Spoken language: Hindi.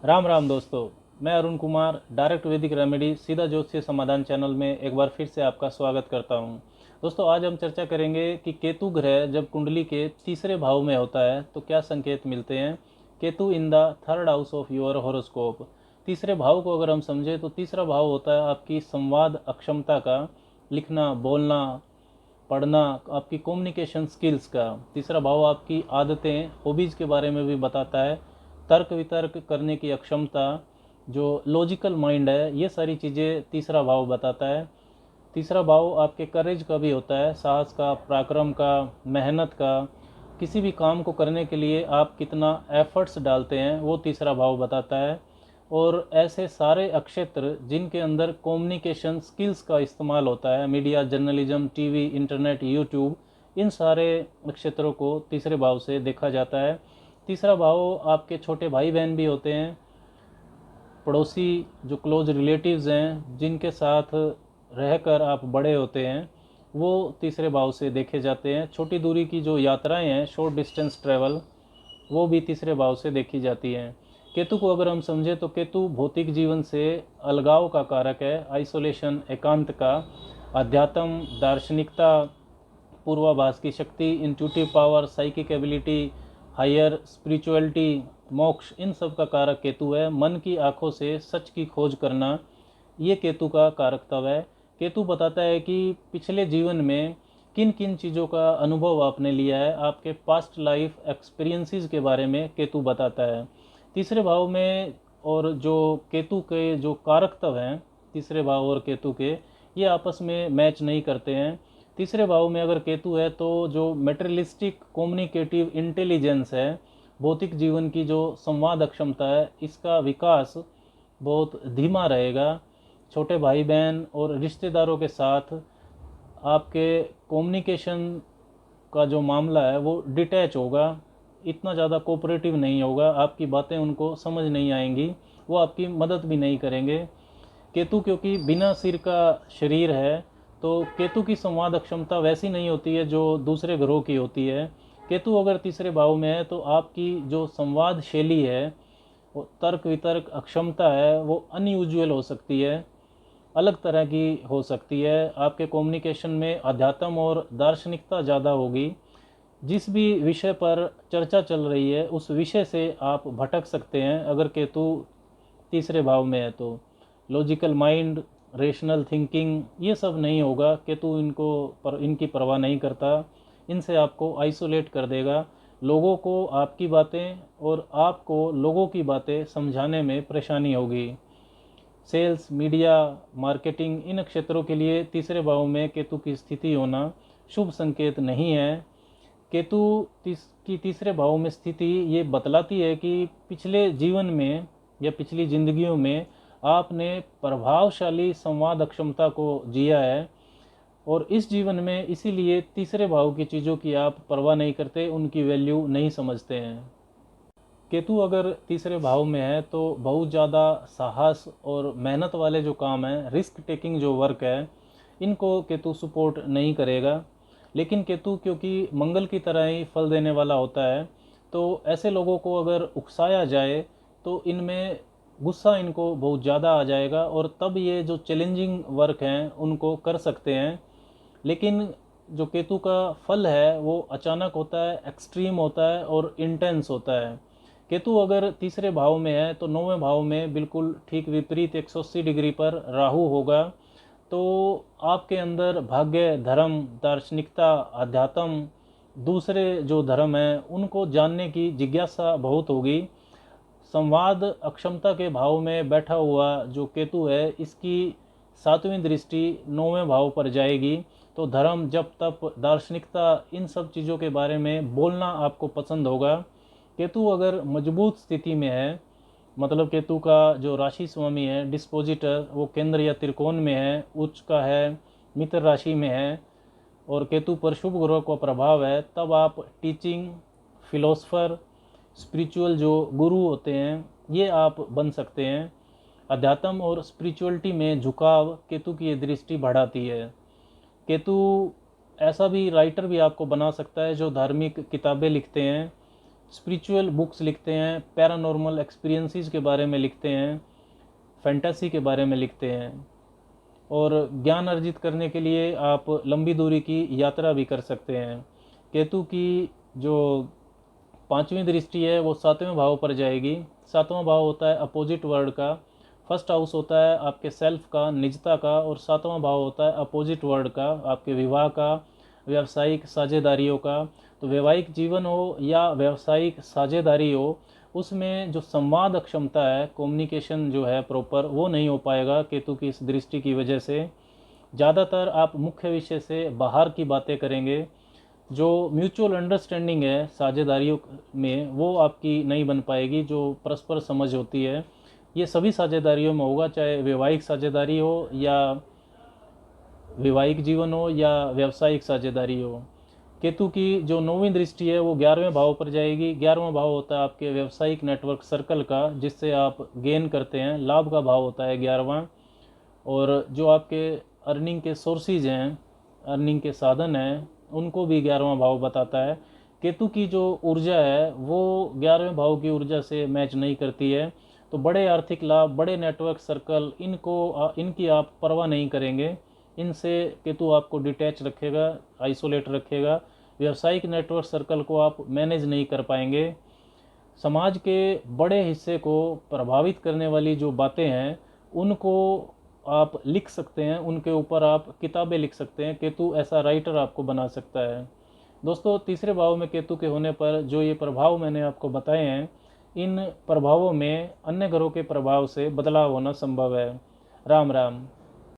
राम राम दोस्तों। मैं अरुण कुमार डायरेक्ट वैदिक रेमेडी सीधा ज्योतिषीय समाधान चैनल में एक बार फिर से आपका स्वागत करता हूं। दोस्तों, आज हम चर्चा करेंगे कि केतु ग्रह जब कुंडली के तीसरे भाव में होता है तो क्या संकेत मिलते हैं। Ketu in the third house of your horoscope. तीसरे भाव को अगर हम समझें तो तीसरा भाव होता है आपकी संवाद अक्षमता का, लिखना बोलना पढ़ना, आपकी कम्युनिकेशन स्किल्स का। तीसरा भाव आपकी आदतें हॉबीज़ के बारे में भी बताता है। तर्क वितर्क करने की अक्षमता, जो लॉजिकल माइंड है, ये सारी चीज़ें तीसरा भाव बताता है। तीसरा भाव आपके करेज का भी होता है, साहस का, पराक्रम का, मेहनत का। किसी भी काम को करने के लिए आप कितना एफर्ट्स डालते हैं वो तीसरा भाव बताता है। और ऐसे सारे अक्षेत्र जिनके अंदर कम्युनिकेशन स्किल्स का इस्तेमाल होता है, media, journalism, TV, internet, YouTube, इन सारे क्षेत्रों को तीसरे भाव से देखा जाता है। तीसरा भाव आपके छोटे भाई बहन भी होते हैं, पड़ोसी, जो क्लोज रिलेटिव्स हैं, जिनके साथ रहकर आप बड़े होते हैं, वो तीसरे भाव से देखे जाते हैं। छोटी दूरी की जो यात्राएं हैं, शॉर्ट डिस्टेंस ट्रैवल, वो भी तीसरे भाव से देखी जाती हैं। केतु को अगर हम समझें तो केतु भौतिक जीवन से अलगाव का कारक है, आइसोलेशन, एकांत का, अध्यात्म, दार्शनिकता, पूर्वाभास की शक्ति, intuitive power, psychic ability, higher spirituality, मोक्ष, इन सब का कारक केतु है। मन की आंखों से सच की खोज करना, ये केतु का कारकत्व है। केतु बताता है कि पिछले जीवन में किन किन चीज़ों का अनुभव आपने लिया है, आपके पास्ट लाइफ एक्सपीरियंसेस के बारे में केतु बताता है। तीसरे भाव में और जो केतु के जो कारकत्व हैं तीसरे भाव और केतु के, ये आपस में मैच नहीं करते हैं। तीसरे भाव में अगर केतु है तो जो मेटेरियलिस्टिक कम्युनिकेटिव इंटेलिजेंस है, भौतिक जीवन की जो संवाद अक्षमता है, इसका विकास बहुत धीमा रहेगा। छोटे भाई बहन और रिश्तेदारों के साथ आपके कम्युनिकेशन का जो मामला है वो डिटैच होगा, इतना ज़्यादा कोऑपरेटिव नहीं होगा, आपकी बातें उनको समझ नहीं आएंगी, वो आपकी मदद भी नहीं करेंगे। केतु क्योंकि बिना सिर का शरीर है, तो केतु की संवाद अक्षमता वैसी नहीं होती है जो दूसरे ग्रहों की होती है। केतु अगर तीसरे भाव में है तो आपकी जो संवाद शैली है, वो तर्क वितर्क अक्षमता है, वो अनयूजुअल हो सकती है, अलग तरह की हो सकती है। आपके कम्युनिकेशन में अध्यात्म और दार्शनिकता ज़्यादा होगी। जिस भी विषय पर चर्चा चल रही है उस विषय से आप भटक सकते हैं अगर केतु तीसरे भाव में है तो। लॉजिकल माइंड, रेशनल थिंकिंग, ये सब नहीं होगा। केतु इनकी परवाह नहीं करता, इनसे आपको आइसोलेट कर देगा। लोगों को आपकी बातें और आपको लोगों की बातें समझाने में परेशानी होगी। सेल्स, मीडिया, मार्केटिंग, इन क्षेत्रों के लिए तीसरे भाव में केतु की स्थिति होना शुभ संकेत नहीं है। केतु की तीसरे भाव में स्थिति ये बतलाती है कि पिछले जीवन में या पिछली जिंदगियों में आपने प्रभावशाली संवाद अक्षमता को जिया है, और इस जीवन में इसीलिए तीसरे भाव की चीज़ों की आप परवाह नहीं करते, उनकी वैल्यू नहीं समझते हैं। केतु अगर तीसरे भाव में है तो बहुत ज़्यादा साहस और मेहनत वाले जो काम हैं, रिस्क टेकिंग जो वर्क है, इनको केतु सपोर्ट नहीं करेगा। लेकिन केतु क्योंकि मंगल की तरह ही फल देने वाला होता है, तो ऐसे लोगों को अगर उकसाया जाए तो इनमें गुस्सा इनको बहुत ज़्यादा आ जाएगा, और तब ये जो चैलेंजिंग वर्क हैं उनको कर सकते हैं। लेकिन जो केतु का फल है वो अचानक होता है, एक्सट्रीम होता है और इंटेंस होता है। केतु अगर तीसरे भाव में है तो नौवें भाव में बिल्कुल ठीक विपरीत 180 डिग्री पर राहु होगा। तो आपके अंदर भाग्य, धर्म, दार्शनिकता, अध्यात्म, दूसरे जो धर्म हैं उनको जानने की जिज्ञासा बहुत होगी। संवाद अक्षमता के भाव में बैठा हुआ जो केतु है, इसकी सातवीं दृष्टि नौवें भाव पर जाएगी। तो धर्म, जप तप, दार्शनिकता, इन सब चीज़ों के बारे में बोलना आपको पसंद होगा। केतु अगर मजबूत स्थिति में है, मतलब केतु का जो राशि स्वामी है डिस्पोजिटर, वो केंद्र या त्रिकोण में है, उच्च का है, मित्र राशि में है, और केतु पर शुभ ग्रह का प्रभाव है, तब आप टीचिंग, फिलोसफर, स्पिरिचुअल जो गुरु होते हैं, ये आप बन सकते हैं। अध्यात्म और स्पिरिचुअलिटी में झुकाव केतु की ये दृष्टि बढ़ाती है। केतु ऐसा भी राइटर भी आपको बना सकता है जो धार्मिक किताबें लिखते हैं, स्पिरिचुअल बुक्स लिखते हैं, पैरानॉर्मल एक्सपीरियंसेस के बारे में लिखते हैं, फैंटेसी के बारे में लिखते हैं। और ज्ञान अर्जित करने के लिए आप लंबी दूरी की यात्रा भी कर सकते हैं। केतु की जो पांचवी दृष्टि है वो सातवें भाव पर जाएगी। सातवां भाव होता है अपोजिट वर्ड का। फर्स्ट हाउस होता है आपके सेल्फ का, निजता का, और सातवां भाव होता है अपोजिट वर्ड का, आपके विवाह का, व्यावसायिक साझेदारियों का। तो वैवाहिक जीवन हो या व्यावसायिक साझेदारी हो, उसमें जो संवाद क्षमता है, कम्युनिकेशन जो है प्रॉपर, वो नहीं हो पाएगा केतु की इस दृष्टि की वजह से। ज़्यादातर आप मुख्य विषय से बाहर की बातें करेंगे। जो म्यूचुअल अंडरस्टैंडिंग है साझेदारियों में, वो आपकी नहीं बन पाएगी। जो परस्पर समझ होती है, ये सभी साझेदारियों में होगा, चाहे वैवाहिक साझेदारी हो या वैवाहिक जीवन हो या व्यावसायिक साझेदारी हो। केतु की जो नौवीं दृष्टि है वो 11वें भाव पर जाएगी। 11वां भाव होता है आपके व्यावसायिक नेटवर्क सर्कल का, जिससे आप गेन करते हैं। लाभ का भाव होता है 11वां। और जो आपके अर्निंग के सोर्सेज हैं, अर्निंग के साधन हैं, उनको भी 11वां भाव बताता है। केतु की जो ऊर्जा है वो 11वें भाव की ऊर्जा से मैच नहीं करती है। तो बड़े आर्थिक लाभ, बड़े नेटवर्क सर्कल, इनकी आप परवाह नहीं करेंगे। इनसे केतु आपको डिटैच रखेगा, आइसोलेट रखेगा। व्यावसायिक नेटवर्क सर्कल को आप मैनेज नहीं कर पाएंगे। समाज के बड़े हिस्से को प्रभावित करने वाली जो बातें हैं उनको आप लिख सकते हैं, उनके ऊपर आप किताबें लिख सकते हैं। केतु ऐसा राइटर आपको बना सकता है। दोस्तों, तीसरे भाव में केतु के होने पर जो ये प्रभाव मैंने आपको बताए हैं, इन प्रभावों में अन्य ग्रहों के प्रभाव से बदलाव होना संभव है। राम राम।